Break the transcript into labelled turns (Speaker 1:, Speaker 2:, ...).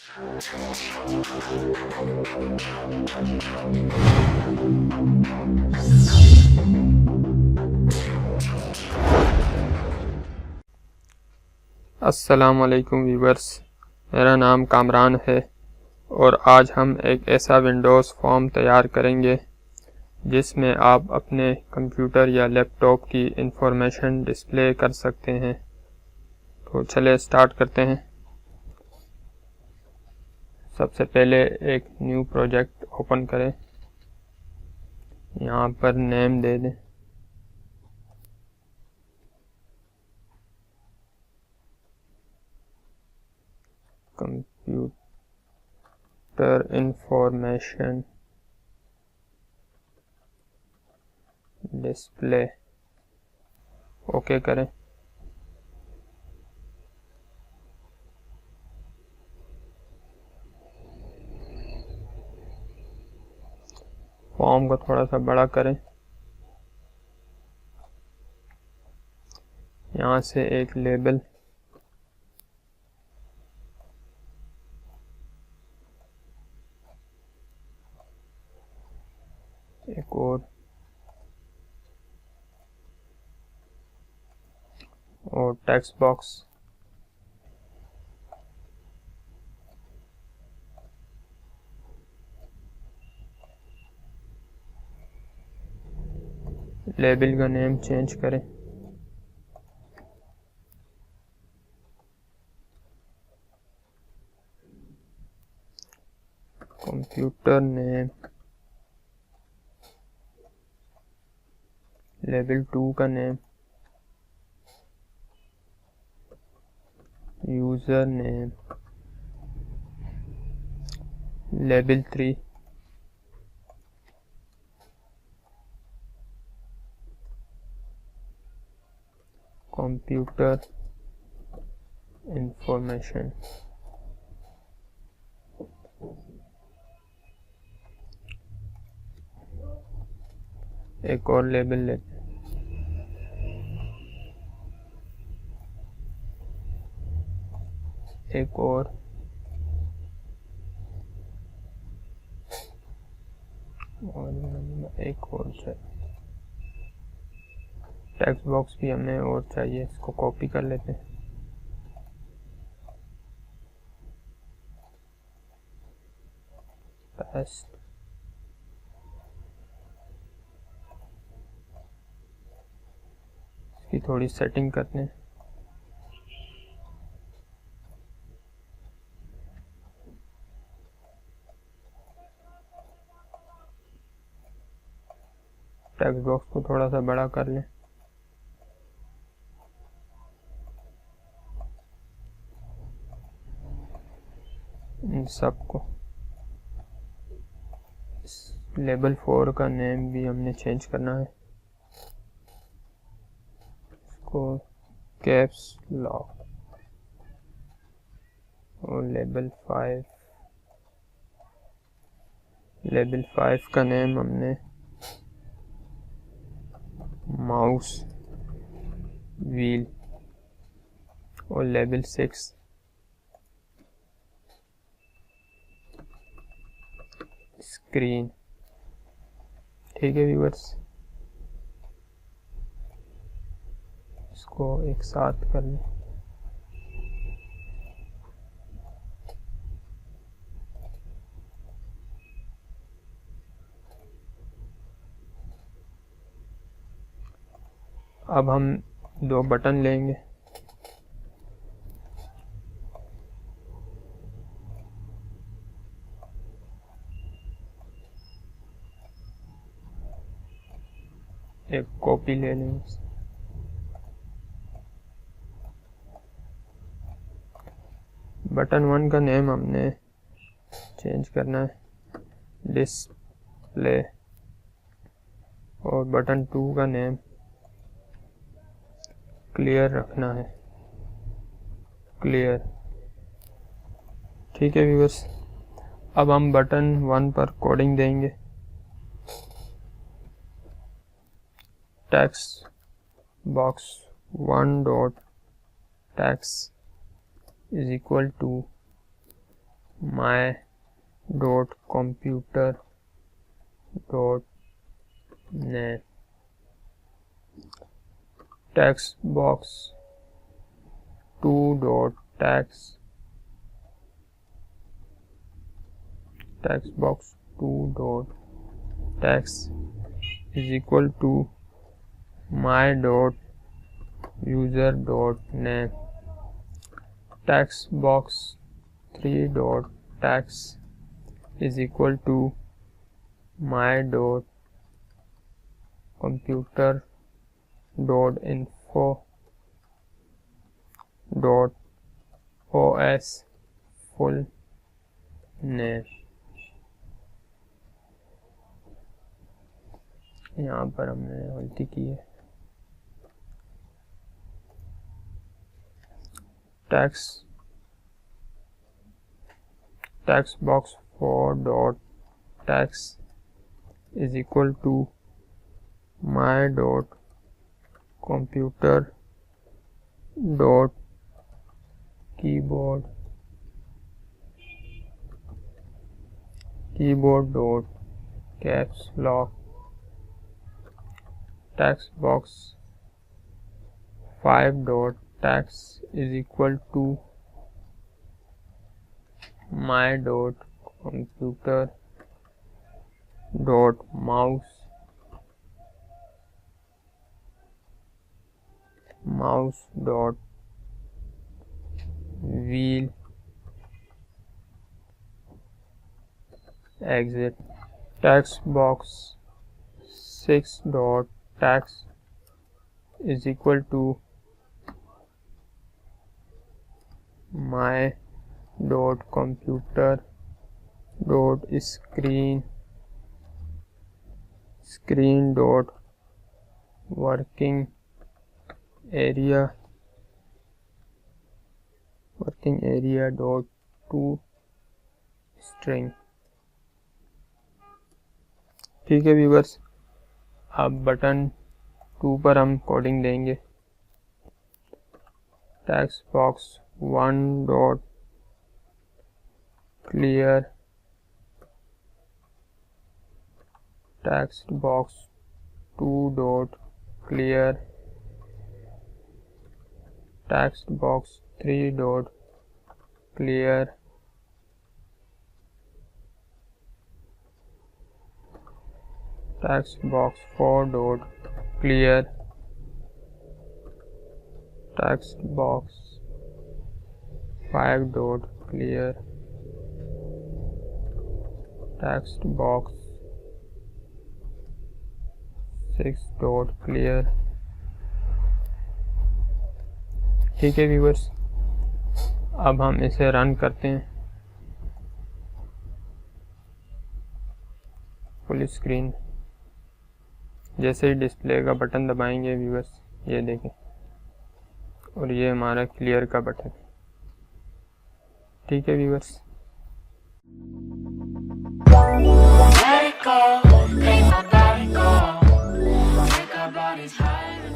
Speaker 1: अस्सलामुअलैकुम व्यूवर्स, मेरा नाम कामरान है और आज हम एक ऐसा विंडोज़ फॉर्म तैयार करेंगे जिसमें आप अपने कंप्यूटर या लैपटॉप की इंफॉर्मेशन डिस्प्ले कर सकते हैं। तो चले स्टार्ट करते हैं। सबसे पहले एक न्यू प्रोजेक्ट ओपन करें, यहाँ पर नेम दे दें। कंप्यूटर इंफॉर्मेशन डिस्प्ले, ओके करें। फॉर्म को थोड़ा सा बड़ा करें। यहाँ से एक लेबल, एक और टेक्स्ट बॉक्स, लेबल का नेम चेंज करें। कंप्यूटर नेम, लेवल 2 का name, user name, level 3, computer information, एक और लेबल लेते हैं, एक और चाहिए। टेक्स्ट बॉक्स भी हमें और चाहिए, इसको कॉपी कर लेते हैं। पेस्ट, इसकी थोड़ी सेटिंग करते हैं। टेक्स्ट बॉक्स को थोड़ा सा बड़ा कर लें। इन सबको, लेवल 4 का नेम भी हमने चेंज करना है, इसको कैप्स लॉक, और लेवल 5 का नेम हमने माउस व्हील, और लेवल 6 स्क्रीन। ठीक है व्यूअर्स, इसको एक साथ कर लें। अब हम 2 बटन लेंगे, एक कॉपी ले लेंगे। बटन 1 का नेम हमने चेंज करना है, डिस्प्ले, और बटन 2 का नेम क्लियर रखना है, क्लियर। ठीक है व्यूअर्स, अब हम बटन 1 पर कोडिंग देंगे। Text box 1 dot text is equal to my dot computer dot name. Text box 2 dot text box 2 dot text is equal to my dot user dot name. Text box 3 dot text is equal to my dot computer dot info dot os full name. यहाँ पर हमने गलती की है. text box 4 dot text is equal to my dot computer dot keyboard dot caps lock. Text box 5 dot text is equal to my dot computer dot mouse dot wheel exit. Text box 6 dot text is equal to my dot computer dot screen dot working area dot to string. ठीक है viewers, अब button 2 पर हम coding देंगे. Text box 1 dot clear. Text box 2 dot clear. Text box 3 dot clear. text box 4 dot clear. Text box 5 dot clear. Text box 6 dot clear. ठीक है viewers, अब हम इसे रन करते हैं. Full screen. जैसे ही डिस्प्ले का बटन दबाएंगे व्यूअर्स, ये देखें, और ये हमारा क्लियर का बटन. ठीक है viewers. Let it go, make my body go, make our bodies higher.